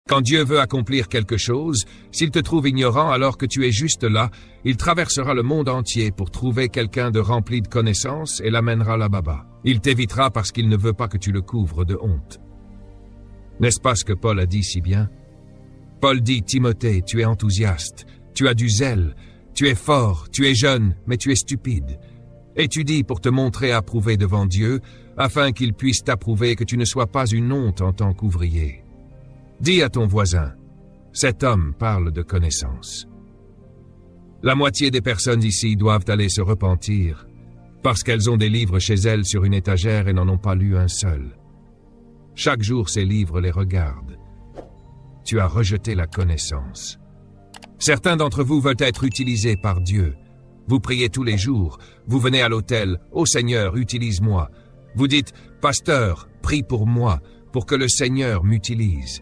Quand Dieu veut accomplir quelque chose, s'il te trouve ignorant alors que tu es juste là, il traversera le monde entier pour trouver quelqu'un de rempli de connaissances et l'amènera là-bas. Il t'évitera parce qu'il ne veut pas que tu le couvres de honte. N'est-ce pas ce que Paul a dit si bien? Paul dit, Timothée, tu es enthousiaste, tu as du zèle, tu es fort, tu es jeune, mais tu es stupide. Étudie pour te montrer approuvé devant Dieu, afin qu'il puisse t'approuver que tu ne sois pas une honte en tant qu'ouvrier. Dis à ton voisin, cet homme parle de connaissance. La moitié des personnes ici doivent aller se repentir, parce qu'elles ont des livres chez elles sur une étagère et n'en ont pas lu un seul. Chaque jour, ces livres les regardent. Tu as rejeté la connaissance. Certains d'entre vous veulent être utilisés par Dieu. Vous priez tous les jours, vous venez à l'autel, « Ô Seigneur, utilise-moi ». Vous dites, « Pasteur, prie pour moi, pour que le Seigneur m'utilise ».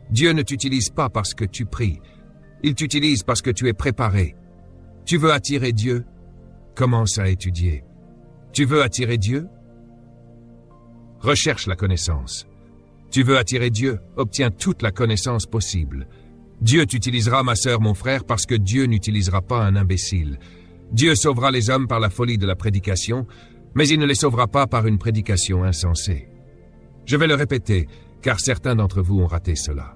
Dieu ne t'utilise pas parce que tu pries. Il t'utilise parce que tu es préparé. Tu veux attirer Dieu? Commence à étudier. Tu veux attirer Dieu? Recherche la connaissance. Tu veux attirer Dieu? Obtiens toute la connaissance possible. Dieu t'utilisera, ma sœur, mon frère, parce que Dieu n'utilisera pas un imbécile. Dieu sauvera les hommes par la folie de la prédication, mais il ne les sauvera pas par une prédication insensée. Je vais le répéter, car certains d'entre vous ont raté cela.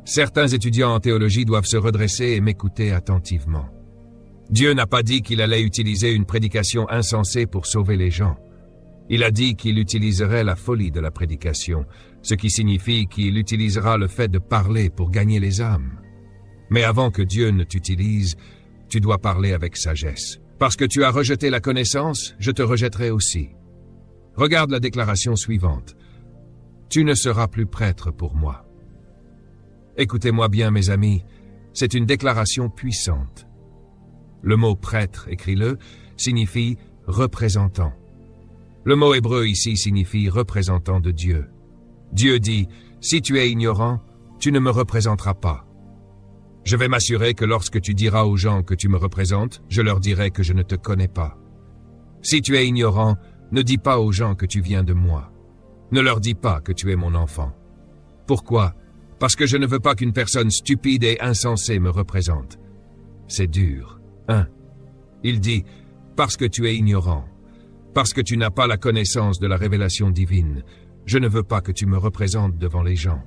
Certains étudiants en théologie doivent se redresser et m'écouter attentivement. Dieu n'a pas dit qu'il allait utiliser une prédication insensée pour sauver les gens. Il a dit qu'il utiliserait la folie de la prédication, ce qui signifie qu'il utilisera le fait de parler pour gagner les âmes. Mais avant que Dieu ne t'utilise, tu dois parler avec sagesse. Parce que tu as rejeté la connaissance, je te rejetterai aussi. Regarde la déclaration suivante. Tu ne seras plus prêtre pour moi. Écoutez-moi bien, mes amis, c'est une déclaration puissante. Le mot prêtre, écris-le, signifie représentant. Le mot hébreu ici signifie représentant de Dieu. Dieu dit, si tu es ignorant, tu ne me représenteras pas. Je vais m'assurer que lorsque tu diras aux gens que tu me représentes, je leur dirai que je ne te connais pas. Si tu es ignorant, ne dis pas aux gens que tu viens de moi. Ne leur dis pas que tu es mon enfant. Pourquoi? Parce que je ne veux pas qu'une personne stupide et insensée me représente. C'est dur. 1. Il dit, parce que tu es ignorant, parce que tu n'as pas la connaissance de la révélation divine, je ne veux pas que tu me représentes devant les gens.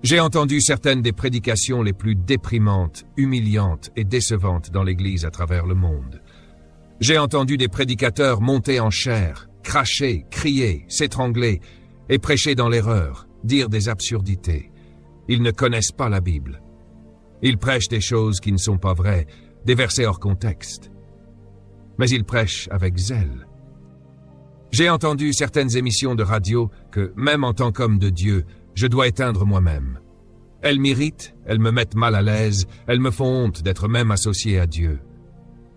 J'ai entendu certaines des prédications les plus déprimantes, humiliantes et décevantes dans l'Église à travers le monde. J'ai entendu des prédicateurs monter en chair, cracher, crier, s'étrangler et prêcher dans l'erreur, dire des absurdités. Ils ne connaissent pas la Bible. Ils prêchent des choses qui ne sont pas vraies, des versets hors contexte. Mais ils prêchent avec zèle. J'ai entendu certaines émissions de radio que, même en tant qu'homme de Dieu, je dois éteindre moi-même. Elles m'irritent, elles me mettent mal à l'aise, elles me font honte d'être même associé à Dieu.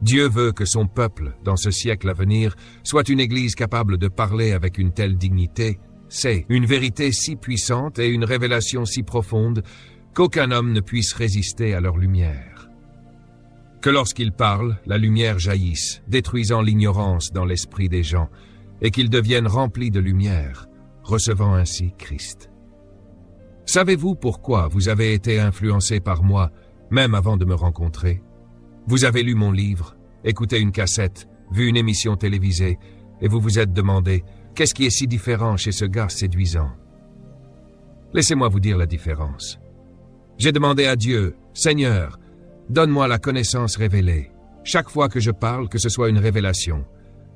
Dieu veut que son peuple, dans ce siècle à venir, soit une Église capable de parler avec une telle dignité. C'est une vérité si puissante et une révélation si profonde qu'aucun homme ne puisse résister à leur lumière. Que lorsqu'ils parlent, la lumière jaillisse, détruisant l'ignorance dans l'esprit des gens, et qu'ils deviennent remplis de lumière, recevant ainsi Christ. Savez-vous pourquoi vous avez été influencé par moi, même avant de me rencontrer? Vous avez lu mon livre, écouté une cassette, vu une émission télévisée, et vous vous êtes demandé « Qu'est-ce qui est si différent chez ce gars séduisant ?» Laissez-moi vous dire la différence. J'ai demandé à Dieu « Seigneur, donne-moi la connaissance révélée. Chaque fois que je parle, que ce soit une révélation.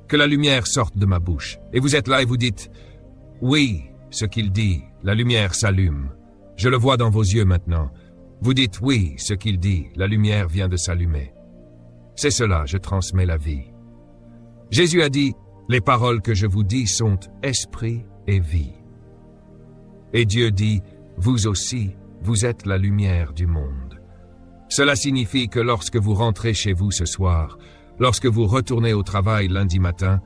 Que la lumière sorte de ma bouche. » Et vous êtes là et vous dites « Oui, ce qu'il dit, la lumière s'allume. Je le vois dans vos yeux maintenant. » Vous dites « Oui, ce qu'il dit, la lumière vient de s'allumer. » C'est cela, je transmets la vie. Jésus a dit « Les paroles que je vous dis sont esprit et vie. » Et Dieu dit « Vous aussi, vous êtes la lumière du monde. » Cela signifie que lorsque vous rentrez chez vous ce soir, lorsque vous retournez au travail lundi matin,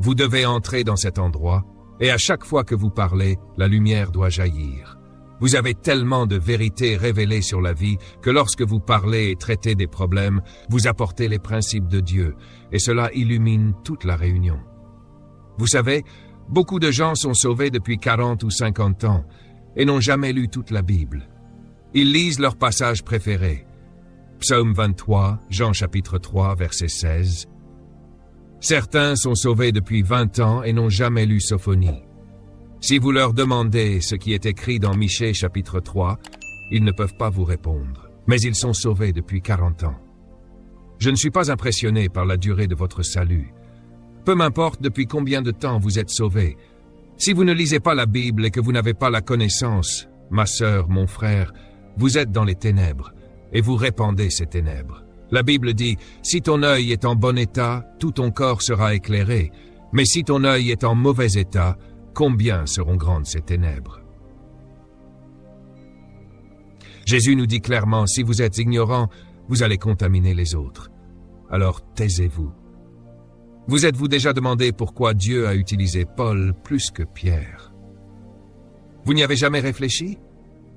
vous devez entrer dans cet endroit, et à chaque fois que vous parlez, la lumière doit jaillir. Vous avez tellement de vérités révélées sur la vie que lorsque vous parlez et traitez des problèmes, vous apportez les principes de Dieu, et cela illumine toute la réunion. Vous savez, beaucoup de gens sont sauvés depuis 40 ou 50 ans, et n'ont jamais lu toute la Bible. Ils lisent leurs passages préférés. Psaume 23, Jean chapitre 3, verset 16. Certains sont sauvés depuis 20 ans et n'ont jamais lu Sophonie. Si vous leur demandez ce qui est écrit dans Michée chapitre 3, ils ne peuvent pas vous répondre, mais ils sont sauvés depuis 40 ans. Je ne suis pas impressionné par la durée de votre salut. Peu m'importe depuis combien de temps vous êtes sauvés. Si vous ne lisez pas la Bible et que vous n'avez pas la connaissance, ma sœur, mon frère, vous êtes dans les ténèbres, et vous répandez ces ténèbres. La Bible dit, si ton œil est en bon état, tout ton corps sera éclairé, mais si ton œil est en mauvais état, combien seront grandes ces ténèbres? Jésus nous dit clairement, si vous êtes ignorants, vous allez contaminer les autres. Alors taisez-vous. Vous êtes-vous déjà demandé pourquoi Dieu a utilisé Paul plus que Pierre? Vous n'y avez jamais réfléchi?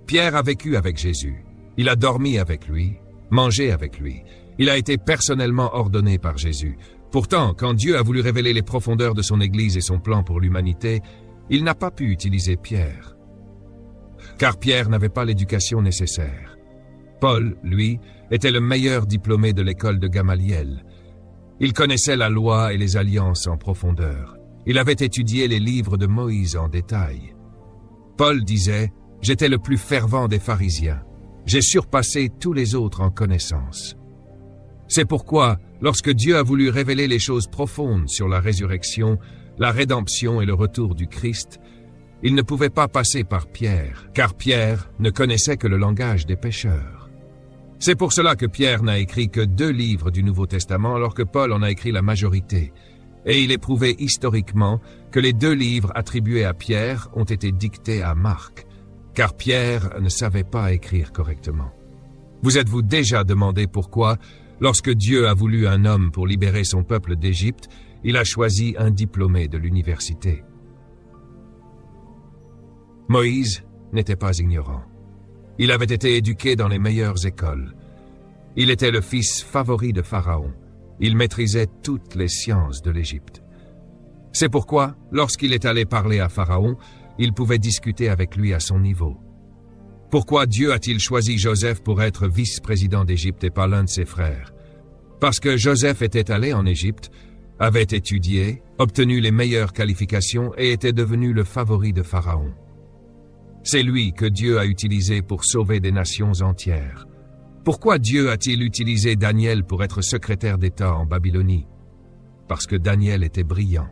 Pierre a vécu avec Jésus. Il a dormi avec lui, mangé avec lui. Il a été personnellement ordonné par Jésus. Pourtant, quand Dieu a voulu révéler les profondeurs de son Église et son plan pour l'humanité, il n'a pas pu utiliser Pierre. Car Pierre n'avait pas l'éducation nécessaire. Paul, lui, était le meilleur diplômé de l'école de Gamaliel. Il connaissait la loi et les alliances en profondeur. Il avait étudié les livres de Moïse en détail. Paul disait, « J'étais le plus fervent des pharisiens. J'ai surpassé tous les autres en connaissance. » C'est pourquoi, lorsque Dieu a voulu révéler les choses profondes sur la résurrection, la rédemption et le retour du Christ, il ne pouvait pas passer par Pierre, car Pierre ne connaissait que le langage des pécheurs. C'est pour cela que Pierre n'a écrit que 2 livres du Nouveau Testament, alors que Paul en a écrit la majorité. Et il est prouvé historiquement que les 2 livres attribués à Pierre ont été dictés à Marc, car Pierre ne savait pas écrire correctement. Vous êtes-vous déjà demandé pourquoi, lorsque Dieu a voulu un homme pour libérer son peuple d'Égypte, il a choisi un diplômé de l'université? Moïse n'était pas ignorant. Il avait été éduqué dans les meilleures écoles. Il était le fils favori de Pharaon. Il maîtrisait toutes les sciences de l'Égypte. C'est pourquoi, lorsqu'il est allé parler à Pharaon, il pouvait discuter avec lui à son niveau. Pourquoi Dieu a-t-il choisi Joseph pour être vice-président d'Égypte et pas l'un de ses frères? Parce que Joseph était allé en Égypte, avait étudié, obtenu les meilleures qualifications et était devenu le favori de Pharaon. C'est lui que Dieu a utilisé pour sauver des nations entières. Pourquoi Dieu a-t-il utilisé Daniel pour être secrétaire d'État en Babylonie? Parce que Daniel était brillant.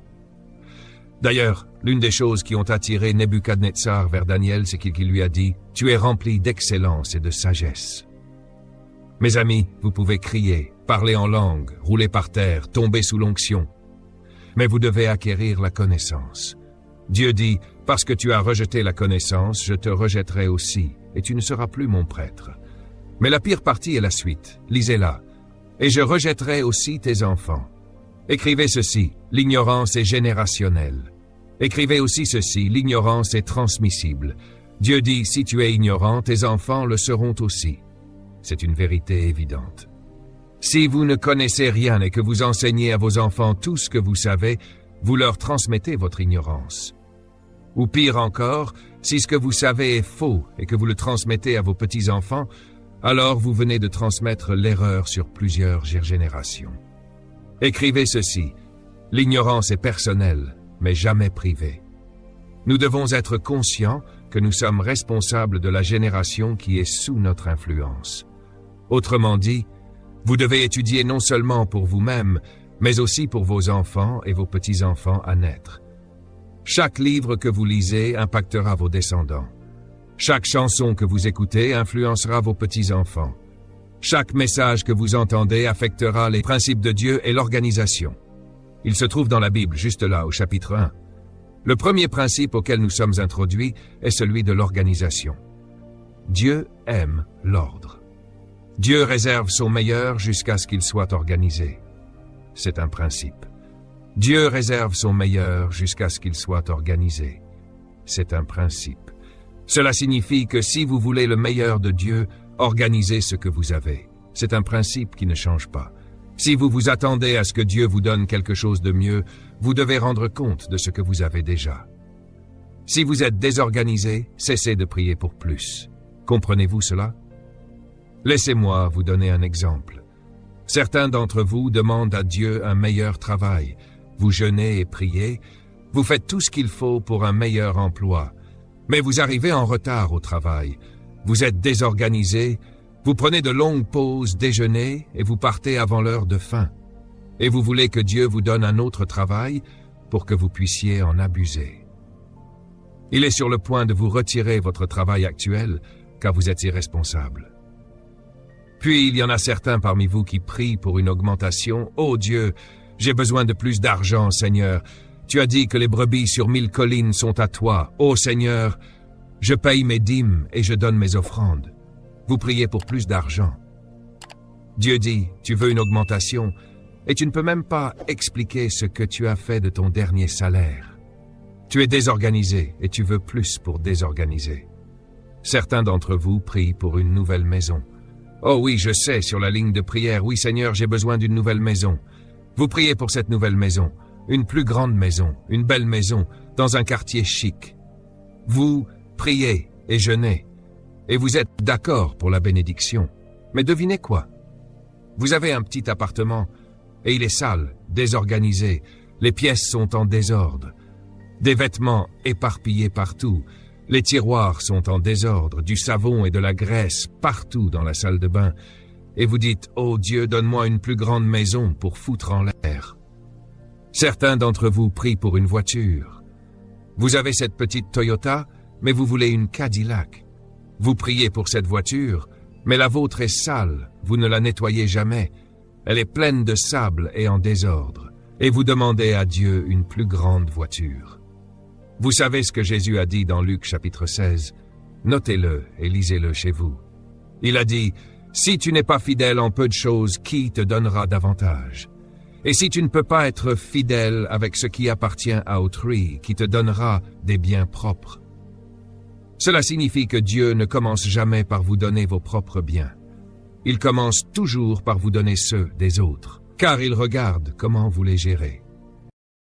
D'ailleurs, l'une des choses qui ont attiré Nebuchadnezzar vers Daniel, c'est qu'il lui a dit « Tu es rempli d'excellence et de sagesse ». Mes amis, vous pouvez crier, parler en langue, rouler par terre, tomber sous l'onction. Mais vous devez acquérir la connaissance. Dieu dit « Parce que tu as rejeté la connaissance, je te rejetterai aussi, et tu ne seras plus mon prêtre. » Mais la pire partie est la suite. Lisez-la. « Et je rejetterai aussi tes enfants. » Écrivez ceci, l'ignorance est générationnelle. Écrivez aussi ceci, l'ignorance est transmissible. Dieu dit, si tu es ignorant, tes enfants le seront aussi. C'est une vérité évidente. Si vous ne connaissez rien et que vous enseignez à vos enfants tout ce que vous savez, vous leur transmettez votre ignorance. Ou pire encore, si ce que vous savez est faux et que vous le transmettez à vos petits-enfants, alors vous venez de transmettre l'erreur sur plusieurs générations. Écrivez ceci, l'ignorance est personnelle, mais jamais privée. Nous devons être conscients que nous sommes responsables de la génération qui est sous notre influence. Autrement dit, vous devez étudier non seulement pour vous-même, mais aussi pour vos enfants et vos petits-enfants à naître. Chaque livre que vous lisez impactera vos descendants. Chaque chanson que vous écoutez influencera vos petits-enfants. Chaque message que vous entendez affectera les principes de Dieu et l'organisation. Il se trouve dans la Bible, juste là, au chapitre 1. Le premier principe auquel nous sommes introduits est celui de l'organisation. Dieu aime l'ordre. Dieu réserve son meilleur jusqu'à ce qu'il soit organisé. C'est un principe. Dieu réserve son meilleur jusqu'à ce qu'il soit organisé. C'est un principe. Cela signifie que si vous voulez le meilleur de Dieu, organisez ce que vous avez. C'est un principe qui ne change pas. Si vous vous attendez à ce que Dieu vous donne quelque chose de mieux, vous devez rendre compte de ce que vous avez déjà. Si vous êtes désorganisé, cessez de prier pour plus. Comprenez-vous cela? Laissez-moi vous donner un exemple. Certains d'entre vous demandent à Dieu un meilleur travail. Vous jeûnez et priez, vous faites tout ce qu'il faut pour un meilleur emploi. Mais vous arrivez en retard au travail. Vous êtes désorganisé, vous prenez de longues pauses, déjeunez et vous partez avant l'heure de fin. Et vous voulez que Dieu vous donne un autre travail pour que vous puissiez en abuser. Il est sur le point de vous retirer votre travail actuel car vous êtes irresponsable. Puis il y en a certains parmi vous qui prient pour une augmentation. « Oh Dieu, j'ai besoin de plus d'argent, Seigneur. Tu as dit que les brebis sur 1000 collines sont à toi. Oh Seigneur, je paye mes dîmes et je donne mes offrandes. » Vous priez pour plus d'argent. Dieu dit, tu veux une augmentation et tu ne peux même pas expliquer ce que tu as fait de ton dernier salaire. Tu es désorganisé et tu veux plus pour désorganiser. Certains d'entre vous prient pour une nouvelle maison. Oh oui, je sais, sur la ligne de prière, oui Seigneur, j'ai besoin d'une nouvelle maison. Vous priez pour cette nouvelle maison, une plus grande maison, une belle maison, dans un quartier chic. Vous priez et jeûnez, et vous êtes d'accord pour la bénédiction. Mais devinez quoi? Vous avez un petit appartement, et il est sale, désorganisé, les pièces sont en désordre, des vêtements éparpillés partout, les tiroirs sont en désordre, du savon et de la graisse partout dans la salle de bain, et vous dites « Oh Dieu, donne-moi une plus grande maison pour foutre en l'air. » Certains d'entre vous prient pour une voiture. Vous avez cette petite Toyota, mais vous voulez une Cadillac. Vous priez pour cette voiture, mais la vôtre est sale, vous ne la nettoyez jamais. Elle est pleine de sable et en désordre, et vous demandez à Dieu une plus grande voiture. Vous savez ce que Jésus a dit dans Luc chapitre 16. Notez-le et lisez-le chez vous. Il a dit, « Si tu n'es pas fidèle en peu de choses, qui te donnera davantage? Et si tu ne peux pas être fidèle avec ce qui appartient à autrui, qui te donnera des biens propres? » Cela signifie que Dieu ne commence jamais par vous donner vos propres biens. Il commence toujours par vous donner ceux des autres, car il regarde comment vous les gérez.